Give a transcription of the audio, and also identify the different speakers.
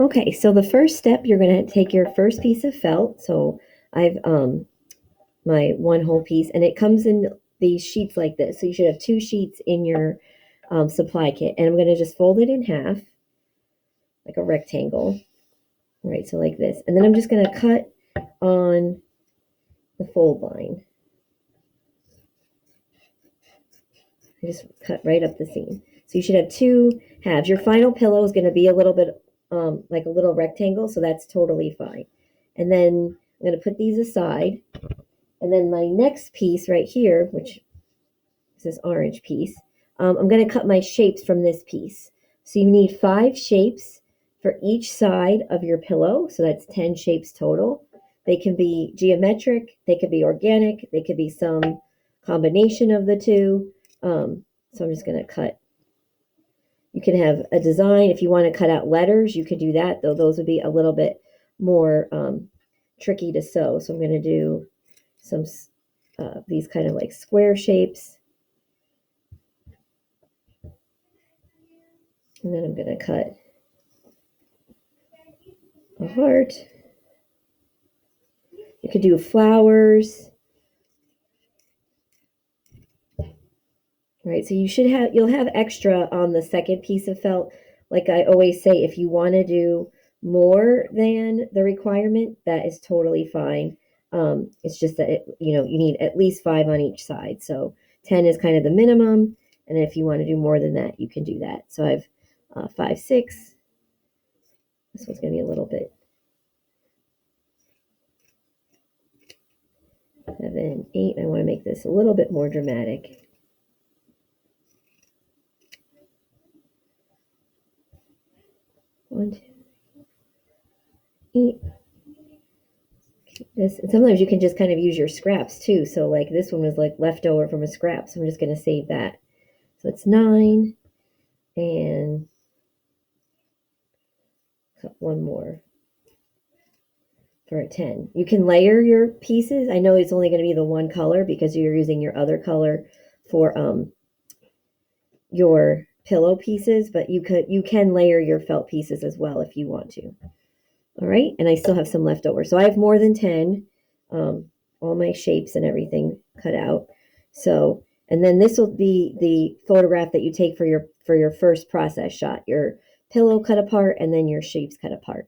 Speaker 1: Okay, so the first step, you're going to take your first piece of felt. So I've my one whole piece, and it comes in these sheets like this. So you should have two sheets in your supply kit, and I'm going to just fold it in half, like a rectangle, right? So like this, and then I'm just going to cut on the fold line. I just cut right up the seam. So you should have two halves. Your final pillow is going to be a little bit like a little rectangle, so that's totally fine. And then I'm going to put these aside. And then my next piece right here, which is this orange piece, I'm going to cut my shapes from this piece. So you need 5 shapes for each side of your pillow. So that's 10 shapes total. They can be geometric, they could be organic, they could be some combination of the two. So I'm just going to cut. You can have a design. If you want to cut out letters, you could do that, though those would be a little bit more tricky to sew. So I'm going to do some these kind of like square shapes. And then I'm going to cut a heart. You could do flowers. Right, so you'll have extra on the second piece of felt. Like I always say, if you want to do more than the requirement, that is totally fine. It's just that you need at least 5 on each side. So 10 is kind of the minimum, and if you want to do more than that, you can do that. So I've 5, 6. This one's going to be a little bit 7, 8. I want to make this a little bit more dramatic. 1, 2, 8. This, and sometimes you can just kind of use your scraps too. So like this one was like leftover from a scrap, so I'm just going to save that. So it's 9, and cut one more for a 10. You can layer your pieces. I know it's only going to be the one color because you're using your other color for your pillow pieces, but you can layer your felt pieces as well if you want to. All right, and I still have some left over. So I have more than 10, all my shapes and everything cut out. So, and then this will be the photograph that you take for your first process shot, your pillow cut apart and then your shapes cut apart.